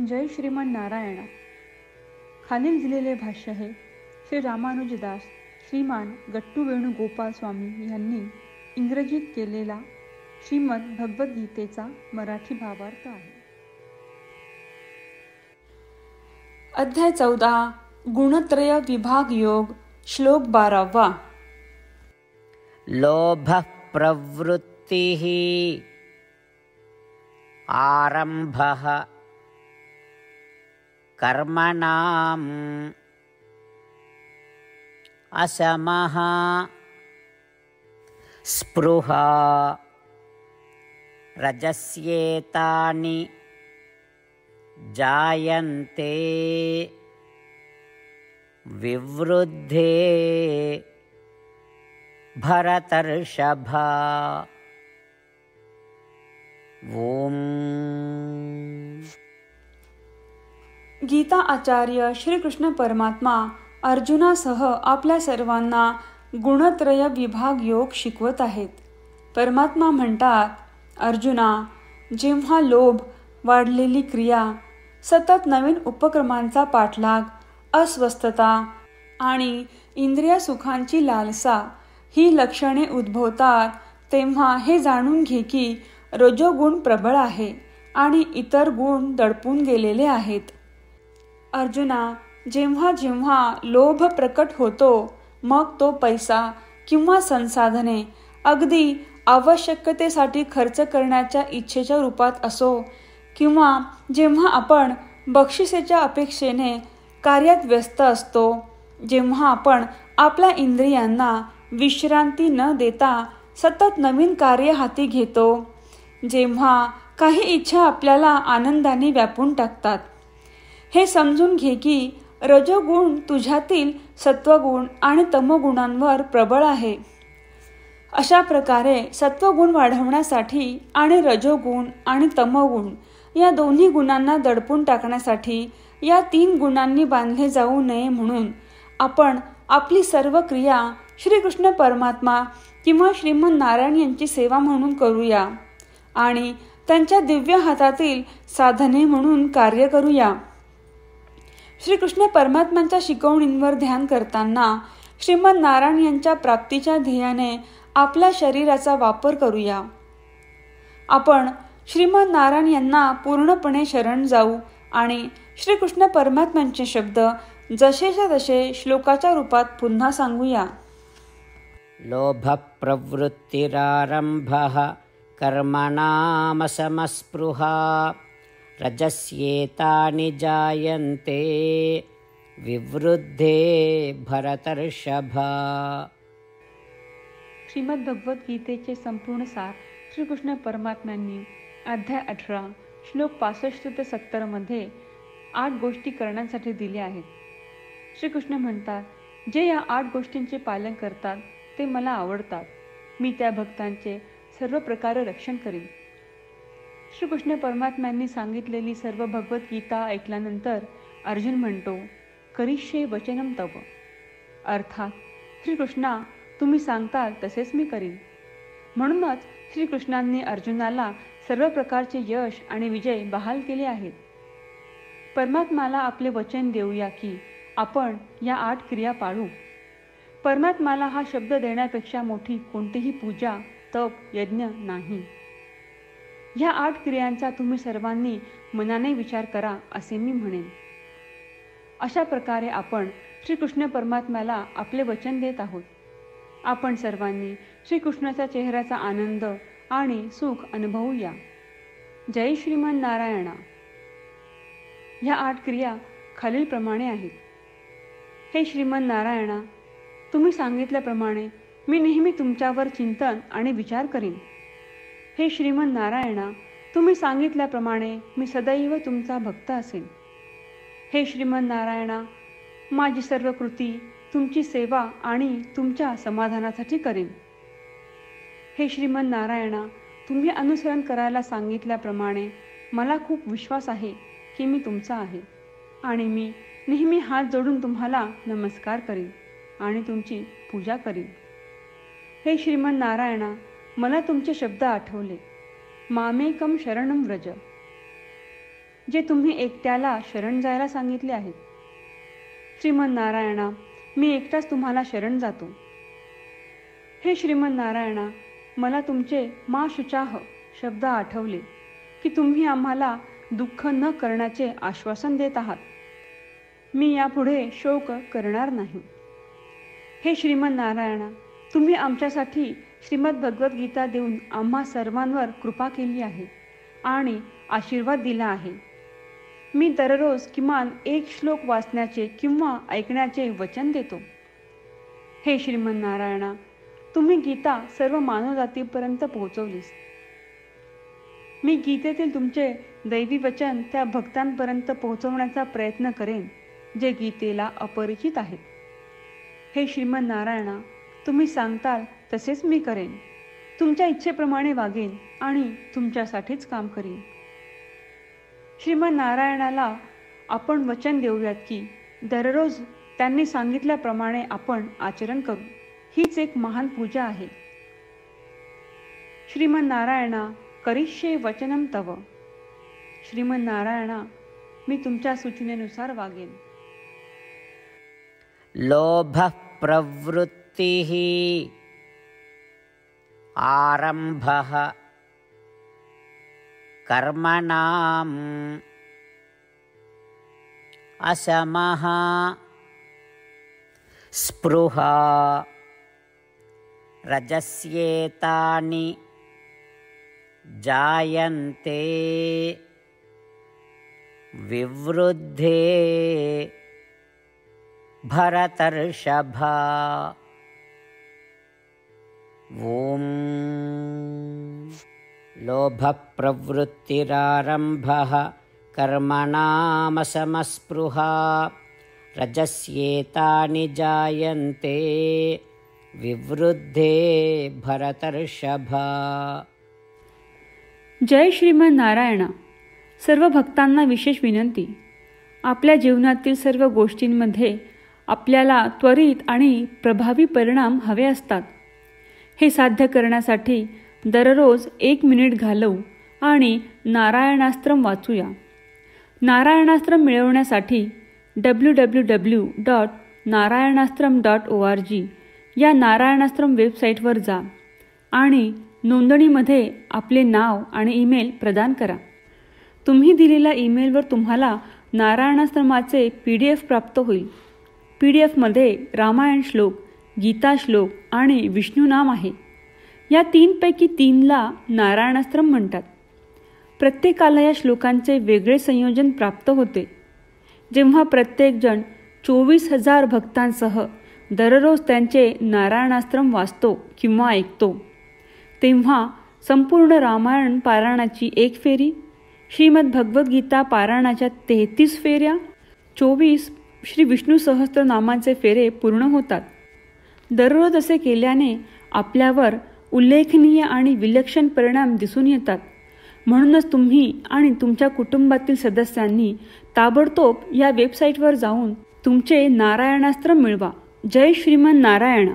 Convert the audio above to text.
जय श्रीमन नारायणा. खालील दिलेले भाष्य हे श्री रामानुजदास श्रीमान गट्टू वेणुगोपाल स्वामी यांनी इंग्रजीत केलेला श्रीमद भगवद्गीतेचा मराठी भावार्थ आहे. अध्याय 14 गुणत्रय विभाग योग श्लोक 12. लोभः प्रवृत्तिः आरंभः कर्मणाम् असमः स्पृहा रजस्येतानि जायन्ते विवृद्धे भरतर्षभा. ओम. गीता आचार्य श्रीकृष्ण परमात्मा अर्जुनासह आपल्या सर्वांना गुणत्रय विभाग योग शिकवत आहेत. परमात्मा म्हणतात, अर्जुना, जेव्हा लोभ, वाढलेली क्रिया, सतत नवीन उपक्रमांचा पाठलाग, अस्वस्थता आणि इंद्रिय सुखांची लालसा ही लक्षणे उद्भवतात, तेव्हा हे जाणून घे की रजोगुण प्रबळ आहे आणि इतर गुण दडपून गेलेले आहेत. अर्जुना, जेव्हा जेव्हा लोभ प्रकट होतो, मग तो पैसा किंवा संसाधने अगदी आवश्यकतेसाठी खर्च करण्याच्या इच्छेच्या रूपात असो, किंवा जेव्हा आपण बक्षिसेच्या अपेक्षेने कार्यात व्यस्त असतो, जेव्हा आपण आपल्या इंद्रियांना विश्रांती न देता सतत नवीन कार्य हाती घेतो, जेव्हा काही इच्छा आपल्याला आनंदाने व्यापून टाकतात, हे समजून घे की रजोगुण तुझ्यातील सत्वगुण आणि तमोगुणांवर प्रबळ आहे. अशा प्रकारे सत्वगुण वाढवण्यासाठी आणि रजोगुण आणि तमोगुण या दोन्ही गुणांना दडपून टाकण्यासाठी या 3 गुणांनी बांधले जाऊ नये म्हणून आपण आपली सर्व क्रिया श्रीकृष्ण परमात्मा किंवा श्रीमन नारायण यांची सेवा म्हणून करूया आणि त्यांच्या दिव्य हातातील साधने म्हणून कार्य करूया. श्रीकृष्ण परमात्म्यांच्या शिकवणींवर ध्यान करताना श्रीमन नारायण यांच्या प्राप्तीच्या ध्येयाने आपल्या शरीराचा वापर करूया. आपण श्रीमन नारायण यांना पूर्णपणे शरण जाऊ आणि श्रीकृष्ण परमात्म्यांचे शब्द जसेच्या तसे श्लोकाच्या रूपात पुन्हा सांगूया. लोभ प्रवृत्तिरारंभः कर्मणामसमस्पृहा रजस्येतानि जायन्ते विवृद्धे भरतर्षभा. श्रीमद भगवद्गीतेचे संपूर्ण सार श्रीकृष्ण परमात्म्यांनी अध्याय 18 श्लोक 65 ते 70 मध्ये 8 गोष्टी करण्यासाठी दिल्या आहेत. श्रीकृष्ण म्हणतात, जे या 8 गोष्टींचे पालन करतात ते मला आवडतात. मी त्या भक्तांचे सर्व प्रकारे रक्षण करीन. श्रीकृष्ण परमात्म्यांनी सांगितलेली सर्व भगवद्गीता ऐकल्यानंतर अर्जुन म्हणतो, करिष्ये वचनम तव. अर्थात श्रीकृष्णा, तुम्ही सांगताल तसेच मी करीन. म्हणूनच श्रीकृष्णांनी अर्जुनाला सर्व प्रकारचे यश आणि विजय बहाल केले आहेत. परमात्म्याला आपले वचन देऊया की आपण या 8 क्रिया पाळू. परमात्म्याला हा शब्द देण्यापेक्षा मोठी कोणतीही पूजा, तप, यज्ञ नाही. ह्या 8 क्रियांचा तुम्ही सर्वांनी मनाने विचार करा असे मी म्हणेन. अशा प्रकारे आपण श्रीकृष्ण परमात्म्याला आपले वचन देत आहोत. आपण सर्वांनी श्रीकृष्णाच्या चेहऱ्याचा आनंद आणि सुख अनुभवूया. जय श्रीमन नारायणा. ह्या 8 क्रिया खालीलप्रमाणे आहेत. हे श्रीमन नारायणा, तुम्ही सांगितल्याप्रमाणे मी नेहमी तुमच्यावर चिंतन आणि विचार करीन. हे श्रीमन नारायणा, तुम्ही सांगितल्याप्रमाणे मी सदैव तुमचा भक्त असेन. हे श्रीमन नारायणा, माझी सर्व कृती तुमची सेवा आणि तुमच्या समाधानासाठी करेन. हे श्रीमन नारायणा, तुम्ही अनुसरण करायला सांगितल्याप्रमाणे मला खूप विश्वास आहे की मी तुमचा आहे आणि मी नेहमी हात जोडून तुम्हाला नमस्कार करीन आणि तुमची पूजा करीन. हे श्रीमन नारायणा, मला तुमचे शब्द आठवले. मामेकम शरणम व्रज. जे तुम्ही एकट्याला शरण जायला सांगितले आहेत. श्रीमन्नारायणा, मी एकटाच तुम्हाला शरण जातो. हे श्रीमन्नारायणा, मला तुमचे मा शुचाह शब्द आठवले की तुम्ही आम्हाला दुःख न करण्याचे आश्वासन देत आहात. मी यापुढे शोक करणार नाही. हे श्रीमन्नारायणा, तुम्ही आमच्यासाठी श्रीमद भगवद्गीता देऊन आम्हा सर्वांवर कृपा केली आहे आणि आशीर्वाद दिला आहे. मी दररोज किमान एक श्लोक वाचण्याचे किंवा ऐकण्याचे वचन देतो. हे श्रीमन्नारायणा, तुम्ही गीता सर्व मानवजातीपर्यंत पोहोचवलीस. मी गीतेतील तुमचे दैवी वचन त्या भक्तांपर्यंत पोहोचवण्याचा प्रयत्न करेन जे गीतेला अपरिचित आहेत. हे श्रीमन्नारायणा, तुम्ही सांगताल तसेच मी करेन. तुमच्या इच्छेप्रमाणे वागेन आणि तुमच्यासाठीच काम करीन. श्रीमन्नारायणाला आपण वचन देऊयात की दररोज त्यांनी सांगितल्याप्रमाणे आपण आचरण करू. हीच एक महान पूजा आहे. श्रीमन्नारायणा, करिष्ये वचनम तव. श्रीमन्नारायणा, मी तुमच्या सूचनेनुसार वागेन. लोभः प्रवृत्तिः आरंभः कर्मणाम् असमः स्पृहा रजस्येतानि जायन्ते विवृद्धे भरतर्षभा. ॐ लोभप्रवृत्तिरारम्भः कर्मणामसमस्पृहा रजस्येतानि जायन्ते विवृद्धे भरतर्षभा. जय श्रीमन्नारायणा. सर्व भक्तांना विशेष विनंती. आपल्या जीवनातील सर्व गोष्टींमध्ये आपल्याला त्वरित आणि प्रभावी परिणाम हवे असतात. हे साध्य करण्यासाठी दररोज 1 मिनिट घालवू आणि नारायणास्त्रम वाचूया. नारायणास्त्रम मिळवण्यासाठी www.narayanaastram.org या नारायणास्त्रम वेबसाईटवर जा आणि नोंदणीमध्ये आपले नाव आणि ईमेल प्रदान करा. तुम्ही दिलेल्या ईमेलवर तुम्हाला नारायणास्त्रमाचे PDF प्राप्त होईल. PDFमध्ये रामायण श्लोक, गीता श्लोक आणि विष्णू नाम आहे. या 3पैकी 3ला नारायणास्त्रम म्हणतात. प्रत्येकाला या श्लोकांचे वेगळे संयोजन प्राप्त होते. जेव्हा प्रत्येकजण 24,000 भक्तांसह दररोज त्यांचे नारायणास्त्रम वाचतो किंवा ऐकतो, तेव्हा संपूर्ण रामायण पारायणाची 1 फेरी, श्रीमद भगवद्गीता पारायणाच्या 33 फेऱ्या, 24 श्री विष्णू सहस्त्रनामांचे फेरे पूर्ण होतात. दररोज असे केल्याने आपल्यावर उल्लेखनीय आणि विलक्षण परिणाम दिसून येतात. म्हणूनच तुम्ही आणि तुमच्या कुटुंबातील सदस्यांनी ताबडतोब या वेबसाईटवर जाऊन तुमचे नारायणास्त्र मिळवा. जय श्रीमन्नारायण.